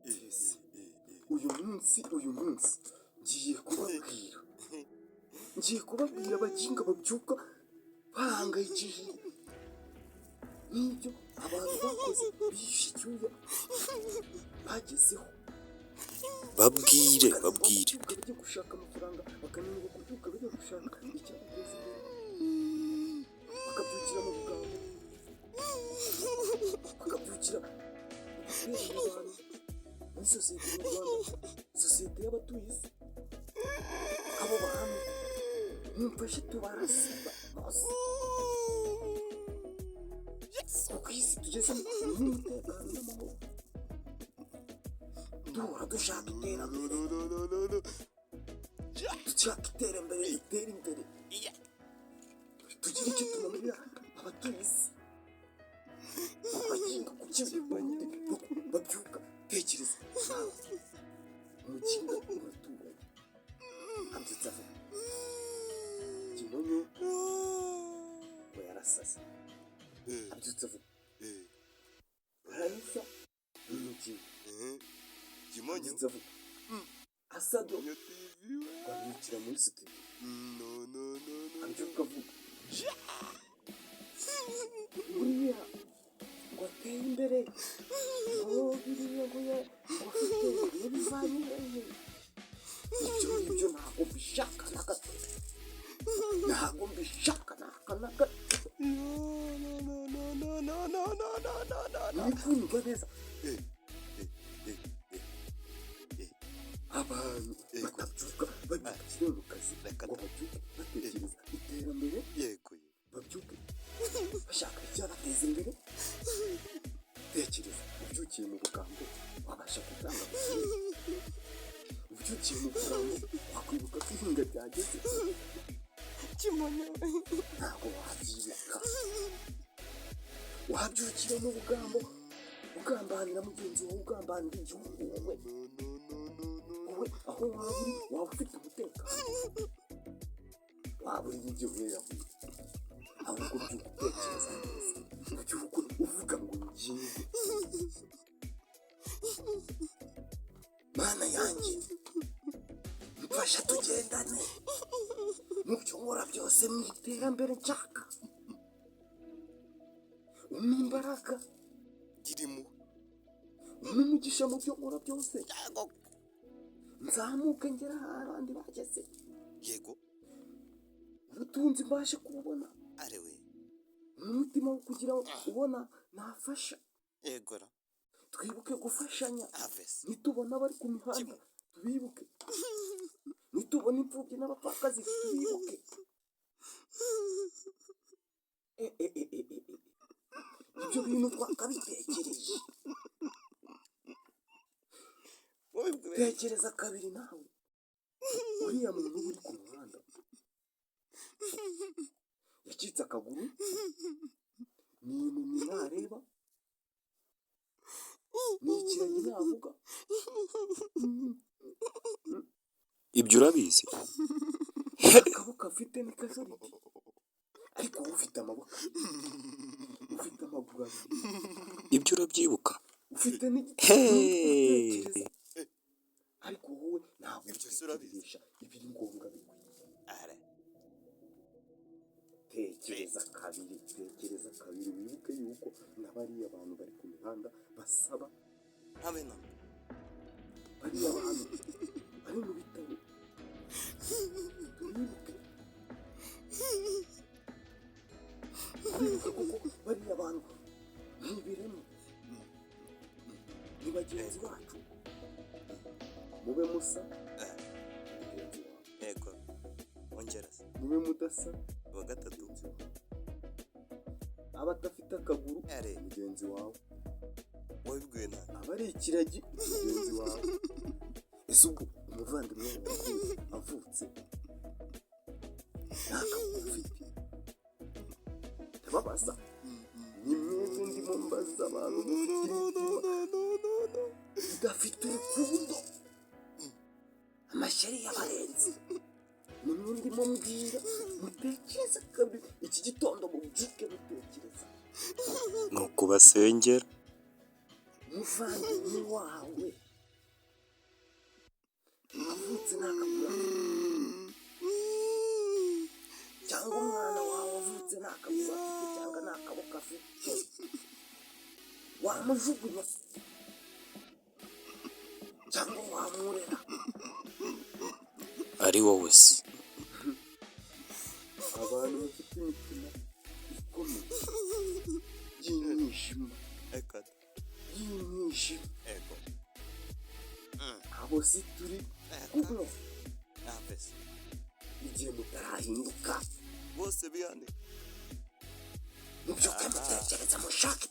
Yes. uyu munsi ngiye kubabwira abaginga babyuka bahangayikishije n'ibyo abantu bakoze bishe icyuya bagezeho. babwire bajya gushaka amafaranga bakananirwa kubyuka bajya gushaka icyabateza imbere, bakabyukira mu bugambo, bakabyukira gutera abantu muri sosiyete mu Rwanda, sosiyete y'abatuye isi. abo bantu mumfashe tubarasiba bose, kuko isi tugezemo n'umutekano n'amahoro, duhora dushaka iterambere, dushaka iterambere ritera imbere, tugira icyo tunamarira abatuye isi. abaginga kuki babyuka tekereza nawe umuginga uraturanye abyutse avuga Kimonyo ngo yarasaze, abyutse avuga Raisa umuginga Kimonyo abyutse avuga Asado bamwikira muri studio, abyuka avuga buriya ngo ateye imbere, ngo biriya ngo afite n'ibivanye hehe. ibyo ngibyo ntabwo mbishaka na gato, ntabwo mbishaka na gato. Nikumva neza abantu batabyuka babyukire mu kazi ngo babyuke batekereza iterambere, babyuke bashaka icyabateza imbere. tekereza ubyukiye mu bugambo wabasha gutanga amafaranga, ubyukiye mu bugambo wakwibuka ko ihinga ryageze. Kimonyo ntabwo wabyibuka, wabyukira mu bugambo ugambanira mugenzi wawe, ugambanira igihugu. wowe aho waba uri waba ufite umutekano, waba uri n'ibyo weraho, ahubwo byuka utekereza neza, byuka uvuga ngo ngiye mana yanjye mfasha tugendane mu byo nkora byose, mu iterambere nshaka, umpa imbaraga, umpa umugisha mu byo nkora byose, nzamuke ngera aho abandi bageze, ubutunzi mbashe kububona, n'umutima wo kugira ngo ubona nafasha. twibuke gufashanya, nitubona abari ku mihanda tubibuke, nitubona imfubyi n'abapfakazi tubibuke. ibyo bintu twakabitekereje. tekereza kabiri nawe, uriya muntu uri ku muhanda yacitse akaguru, ni impumyi ntareba, ni ikiragi ntavuga. ibyo urabizi. akaboko afite ni kajoriti, ariko wowe ufite amaboko, ufite amaguru abiri, ibyo urabyibuka. ufite n'igitekerezo, ariko wowe ntabwo ubitekereje ibiri ngombwa bikwiye. tekereza kabiri wibuke yuko n'abariya abantu bari ku mihanda basaba, bariya bantu bari mu bitaro tubibuke, kuko bariya bantu ntibiremo, ni bagenzi bacu, mube musa mugenzi wawe, mube mudasa wa gatatu, abadafite akaguru mugenzi wawe, abari ikiragi mugenzi wawe. ese ubwo umuvandimwe wawe avutse nta kaguru ufite, ndababaza, ni mwese ndimo mbaza abantu udafite urukundo, amashyari y'abarenzi, nimwe ndimo mbwira mutekereza kabiri, iki gitondo mubyuke mutekereza, ni ukubasengera. umuvandimwe wawe avutse nta kabura cyangwa umwana wawe avutse nta kabura afite cyangwa nta kaboko afite wamujugunya cyangwa wamurera ari wowe se abantu bafite imitima ikomeye y'imyijima y'imyijima abo si turi kumwe igihe mutarahinduka bose bihane mubyuke mutekereza mushake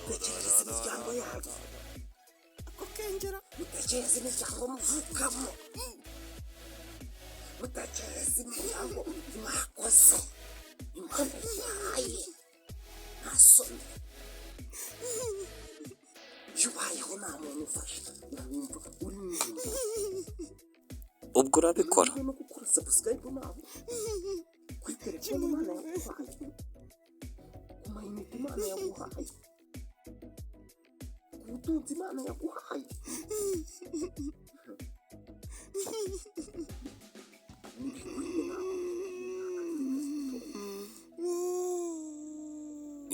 mutekereze imiryango yanyu mutekereze imiryango muvukamo mutekereze imiryango mwakoze imana yahaye nta soni iyo ubayeho nta muntu ufasha wumva uri mu ijuru ubwo urabikora no gukora subscribe nabo kuri telefone imana yaguhaye ku mayinite imana yaguhaye ku butunzi imana yaguhaye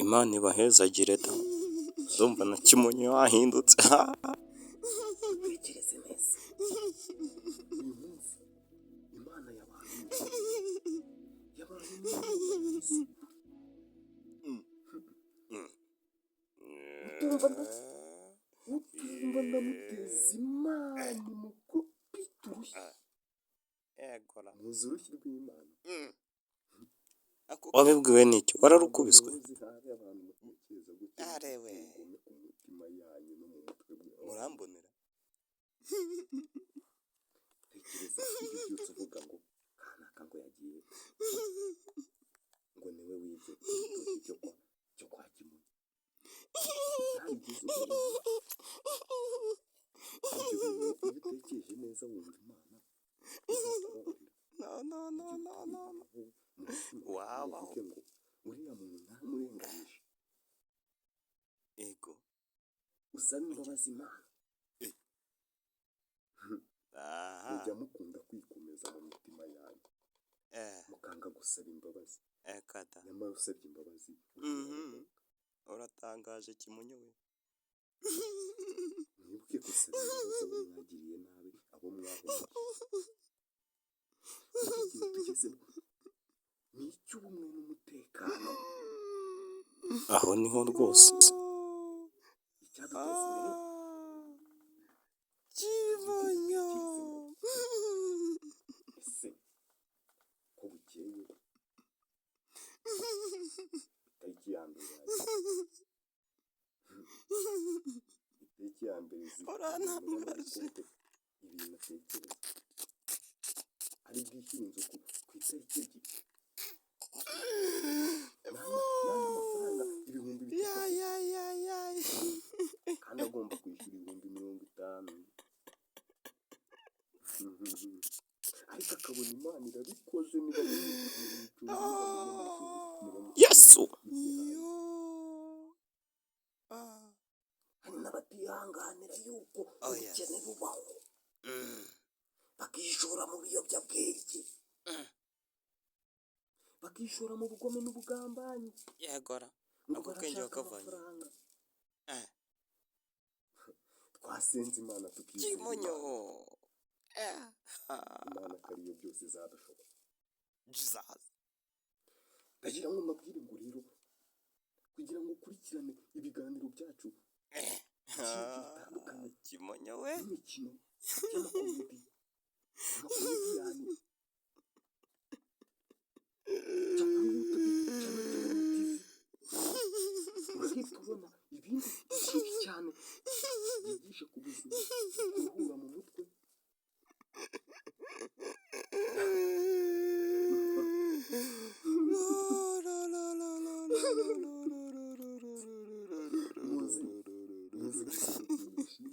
imana ibahezagire da ndumva na kimonyo wahindutse utekereze neza uyu munsi imana yabaye neza utumva ndamuteza imana umukubita urushyi muzi urushyi rw'imana wabibwiwe n'icyo wararukubiswe arewe ku mutima yanyu no mu mutwe murambonera tekereza ibyo byose uvuga ngo kanaka ngo yagiye ngo niwe wize cyo kwa kimuntu iyo utekereje neza wumva imana wabaho ngo uriya muntu ntamurenganije ego usaba imbabazi imana mujya mukunda kwikomeza mu mitima yanyu mukanga gusaba imbabazi nyamara usabye imbabazi uratangaje kimonyo we mwibuke gusaba imbabazi abo mwagiriye nabi abo mwahomye igihe tugezemo ni icy'ubumwe n'umutekano aho niho rwose icyaduteza imbere kimonyo ese ko bukeye itariki ya mbere itariki ya mbere uranambaje ibintu atekereza ari bwishyura inzu ku itariki ebyiri n'amafaranga ibihumbi bitatu kandi agomba kwishyura ibihumbi 50 ariko akabona imana irabikoze niba yesu hari n'abatihanganira yuko ubukene bubaho bakishora mu biyobyabwenge bakishora mu bugome n'ubugambanyi yegora ngo ubwenge barashaka bakavanye amafaranga twasenze imana tukizera kimonyo imana ko ariyo byose izabishobora jesus ndagira ngo mbabwire ngo rero kugira ngo ukurikirane ibiganiro byacu bitandukanye kimonyo we n'imikino y'amakomedi amakomediyani urahita ubona ibindi byinshi cyane byigisha ku buzima kuruhura mu mutwe muzi bishimisha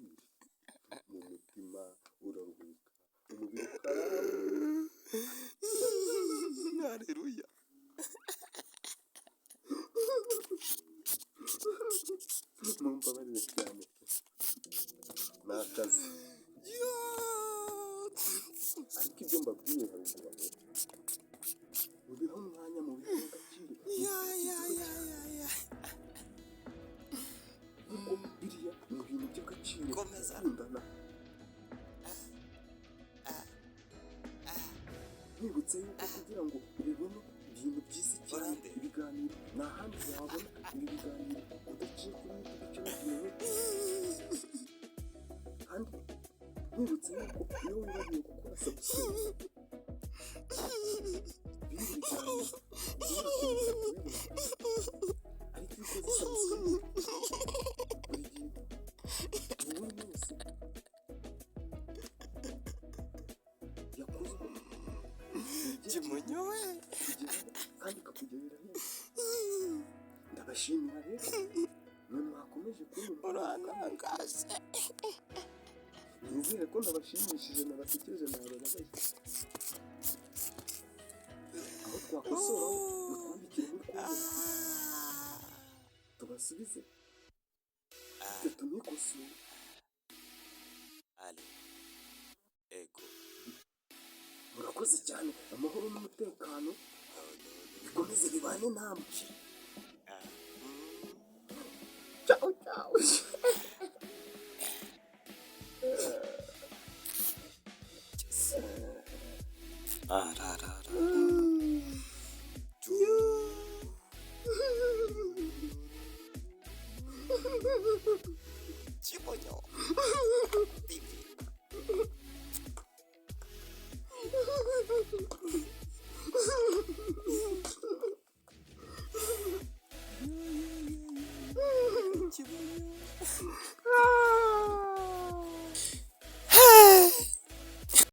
mu mutima uraruhuka umubiri ukaramba haleluya kazi. Ariko ibyo mbabwiye haruguru aho mubiha umwanya mu bihe agaciro kuko biriya ni ibintu by'agaciro gukundana. Nibutse yuko kugira ngo ubibone ibintu byiza cyane ibiganiro nta handi wabona ibi biganiro udaciye kuri YouTube cyangwa kandi nibutse yuko iyo wibagiwe gukora subscribe bindi biganiro uzakomeza kubibona, ariko iyo ukoze subscribe buri gihe buri wese yakozwe Kimonyo we kandi kakugerera heza. Ndabashimira rero mwe mwakomeje kunyumva, urantangaje. nizere ko nabashimishije nabasekeje nabababaye. Aho twakosora mutwandikire muri komenti tubasubize twe tunikosore. Ali ego Murakoze cyane, amahoro n'umutekano bikomeze bibane namwe. Ciao ciao.